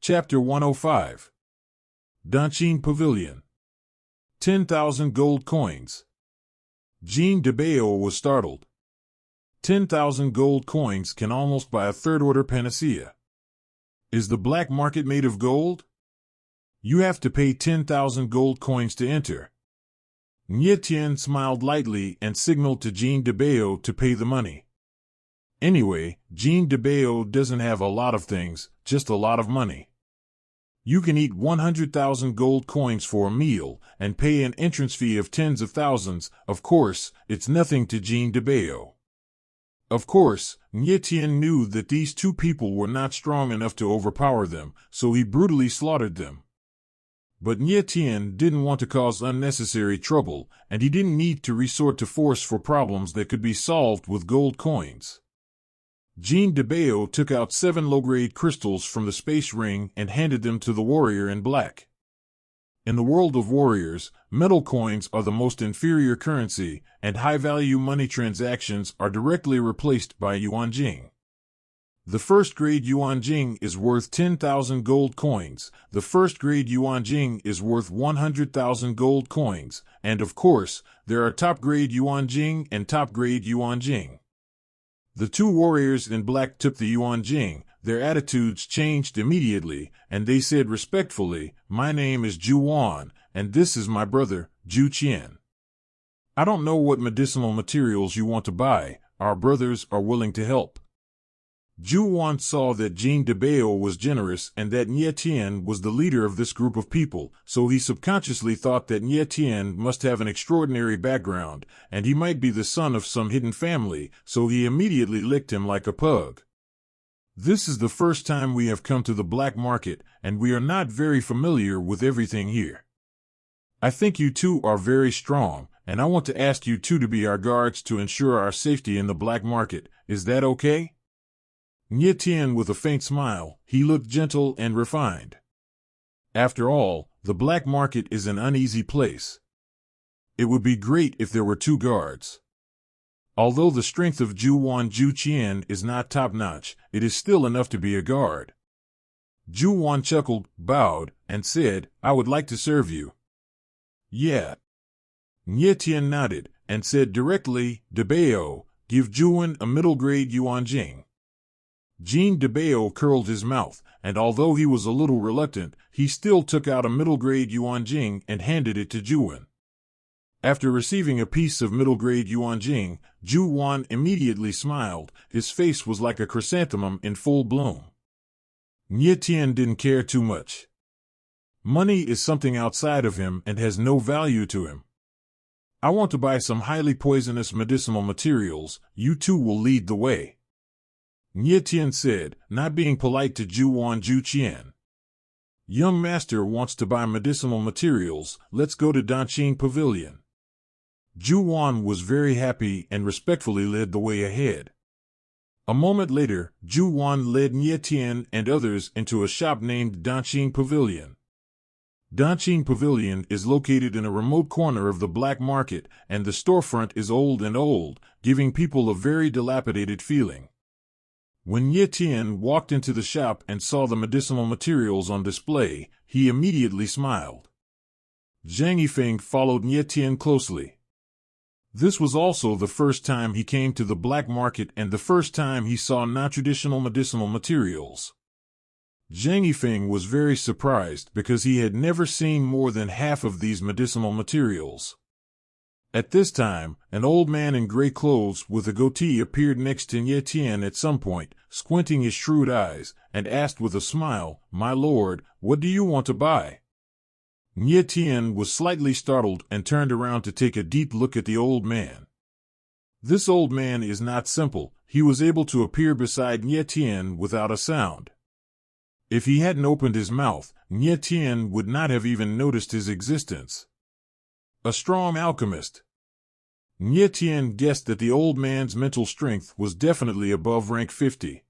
Chapter 105. Danxin Pavilion. 10,000 gold coins. Jean de Bayo was startled. 10,000 gold coins can almost buy a third-order panacea. Is the black market made of gold? You have to pay 10,000 gold coins to enter. Nye Tien smiled lightly and signaled to Jean de Bayo to pay the money. Anyway, Jean de Bayo doesn't have a lot of things, just a lot of money. You can eat 100,000 gold coins for a meal and pay an entrance fee of tens of thousands. Of course, it's nothing to Jean de Bayo. Of course, Nye Tien knew that these two people were not strong enough to overpower them, so he brutally slaughtered them. But Nye Tien didn't want to cause unnecessary trouble, and he didn't need to resort to force for problems that could be solved with gold coins. Jean de Bayo took out 7 low-grade crystals from the space ring and handed them to the warrior in black. In the world of warriors, metal coins are the most inferior currency, and high-value money transactions are directly replaced by yuanjing. The first-grade yuanjing is worth 10,000 gold coins, the first-grade yuanjing is worth 100,000 gold coins, and of course, there are top-grade yuanjing and top-grade yuanjing. The two warriors in black took the yuanjing. Their attitudes changed immediately, and they said respectfully, "My name is Ju Wan, and this is my brother, Ju Qian. I don't know what medicinal materials you want to buy. Our brothers are willing to help." Ju Wan saw that Jean de Bayo was generous and that Nye Tien was the leader of this group of people, so he subconsciously thought that Nye Tien must have an extraordinary background, and he might be the son of some hidden family, so he immediately licked him like a pug. "This is the first time we have come to the black market, and we are not very familiar with everything here. I think you two are very strong, and I want to ask you two to be our guards to ensure our safety in the black market. Is that okay?" Nye Tien with a faint smile, he looked gentle and refined. After all, the black market is an uneasy place. It would be great if there were 2 guards. Although the strength of Ju Qian is not top-notch, it is still enough to be a guard. Ju Wan chuckled, bowed, and said, "I would like to serve you." "Yeah." Nye Tien nodded, and said directly, "De Bayo, give Juan a middle-grade yuanjing." Jean de Bayo curled his mouth, and although he was a little reluctant, he still took out a middle-grade yuanjing and handed it to Juan. After receiving a piece of middle-grade yuanjing, Ju Wan immediately smiled. His face was like a chrysanthemum in full bloom. Nye Tien didn't care too much. Money is something outside of him and has no value to him. "I want to buy some highly poisonous medicinal materials. You two will lead the way," Nye Tien said, not being polite to Ju Qian. "Young master wants to buy medicinal materials. Let's go to Danxin Pavilion." Ju Wan was very happy and respectfully led the way ahead. A moment later, Ju Wan led Nye Tien and others into a shop named Danxin Pavilion. Danxin Pavilion is located in a remote corner of the black market, and the storefront is old, giving people a very dilapidated feeling. When Nye Tien walked into the shop and saw the medicinal materials on display, he immediately smiled. Zhang Yifeng followed Nye Tien closely. This was also the first time he came to the black market and the first time he saw non-traditional medicinal materials. Zhang Yifeng was very surprised because he had never seen more than half of these medicinal materials. At this time, an old man in gray clothes with a goatee appeared next to Nye Tien at some point, squinting his shrewd eyes, and asked with a smile, "My lord, what do you want to buy?" Nye Tien was slightly startled and turned around to take a deep look at the old man. This old man is not simple. He was able to appear beside Nye Tien without a sound. If he hadn't opened his mouth, Nye Tien would not have even noticed his existence. A strong alchemist. Nye Tien guessed that the old man's mental strength was definitely above rank 50.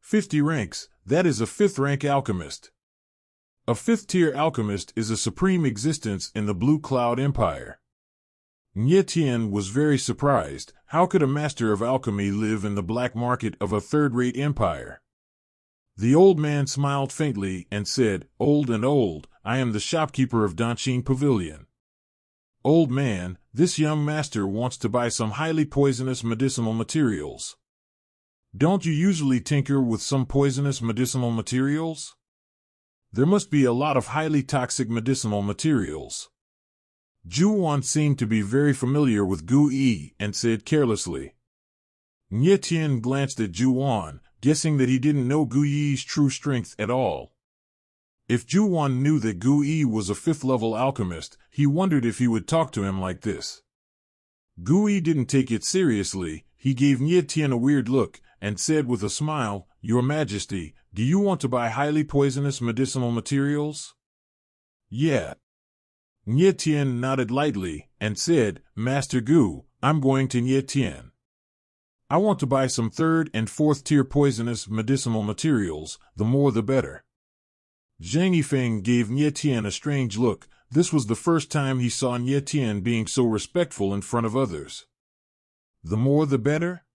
50 ranks, that is a 5th-rank alchemist. A 5th-tier alchemist is a supreme existence in the Blue Cloud Empire. Nye Tien was very surprised. How could a master of alchemy live in the black market of a third-rate empire? The old man smiled faintly and said, "Old and old, I am the shopkeeper of Danxin Pavilion. Old man, this young master wants to buy some highly poisonous medicinal materials. Don't you usually tinker with some poisonous medicinal materials? There must be a lot of highly toxic medicinal materials." Juan seemed to be very familiar with Gu Yi and said carelessly. Nye Tian glanced at Juan, guessing that he didn't know Gu Yi's true strength at all. If Juan knew that Gu Yi was a fifth-level alchemist, he wondered if he would talk to him like this. Gu Yi didn't take it seriously. He gave Nye Tian a weird look and said with a smile, "Your Majesty, do you want to buy highly poisonous medicinal materials?" "Yeah." Nye Tian nodded lightly and said, "Master Gu, I'm going to Nye Tian. I want to buy some third and fourth tier poisonous medicinal materials, the more the better." Zhang Yifeng gave Nye Tian a strange look. This was the first time he saw Nye Tian being so respectful in front of others. "The more the better?"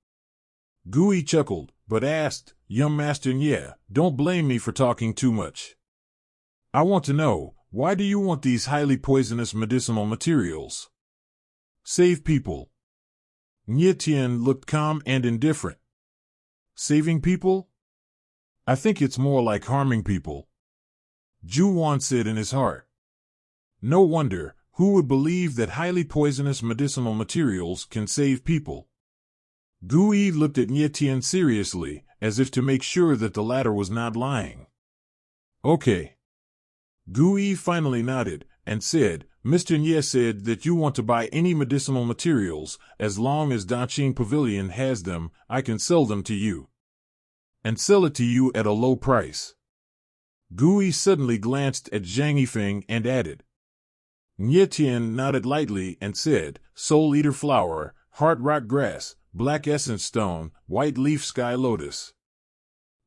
Gui chuckled, but asked, "Young Master Nye, don't blame me for talking too much. I want to know, why do you want these highly poisonous medicinal materials?" "Save people." Nye Tian looked calm and indifferent. "Saving people? I think it's more like harming people," Juan said in his heart. No wonder, who would believe that highly poisonous medicinal materials can save people? Gui looked at Nye Tian seriously, as if to make sure that the latter was not lying. "Okay." Gui finally nodded and said, "Mr. Nye said that you want to buy any medicinal materials. As long as Danxin Pavilion has them, I can sell them to you. And sell it to you at a low price." Gui suddenly glanced at Zhang Yifeng and added. Nye Tian nodded lightly and said, "Soul Eater flower, heart rock grass, black essence stone, white leaf sky lotus."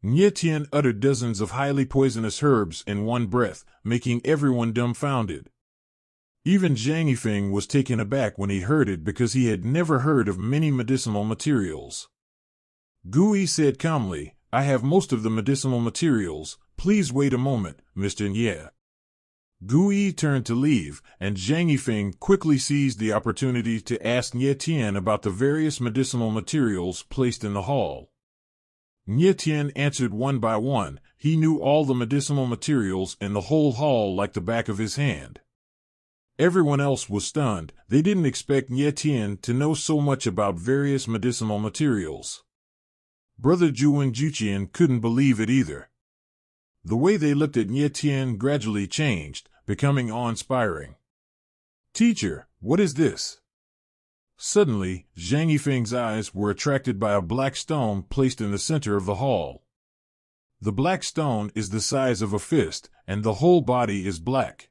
Nye Tian uttered dozens of highly poisonous herbs in one breath, making everyone dumbfounded. Even Zhang Yifeng was taken aback when he heard it because he had never heard of many medicinal materials. Gui said calmly, "I have most of the medicinal materials. Please wait a moment, Mr. Nye." Gui turned to leave, and Zhang Yifeng quickly seized the opportunity to ask Nye Tian about the various medicinal materials placed in the hall. Nye Tian answered one by one. He knew all the medicinal materials in the whole hall like the back of his hand. Everyone else was stunned. They didn't expect Nye Tian to know so much about various medicinal materials. Brother Zhu and Juqian couldn't believe it either. The way they looked at Nye Tian gradually changed, becoming awe-inspiring. "Teacher, what is this?" Suddenly, Zhang Yifeng's eyes were attracted by a black stone placed in the center of the hall. The black stone is the size of a fist, and the whole body is black.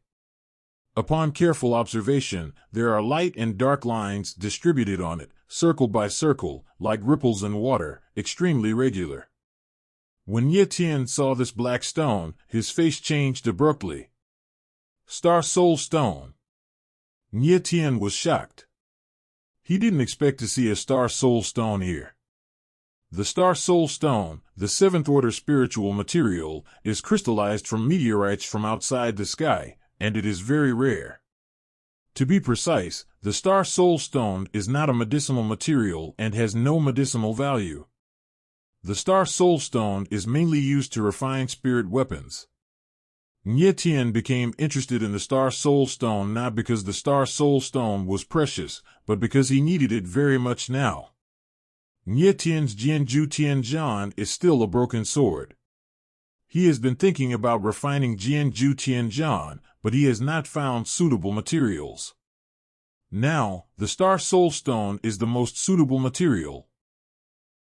Upon careful observation, there are light and dark lines distributed on it, circle by circle, like ripples in water, extremely regular. When Nye Tian saw this black stone, his face changed abruptly. "Star Soul Stone." Nye Tian was shocked. He didn't expect to see a Star Soul Stone here. The Star Soul Stone, the seventh-order spiritual material, is crystallized from meteorites from outside the sky, and it is very rare. To be precise, the Star Soul Stone is not a medicinal material and has no medicinal value. The Star Soul Stone is mainly used to refine spirit weapons. Nye Tian became interested in the Star Soul Stone not because the Star Soul Stone was precious, but because he needed it very much now. Nye Tian's Jianju Tianzhan is still a broken sword. He has been thinking about refining Jianju Tianzhan, but he has not found suitable materials. Now, the Star Soul Stone is the most suitable material.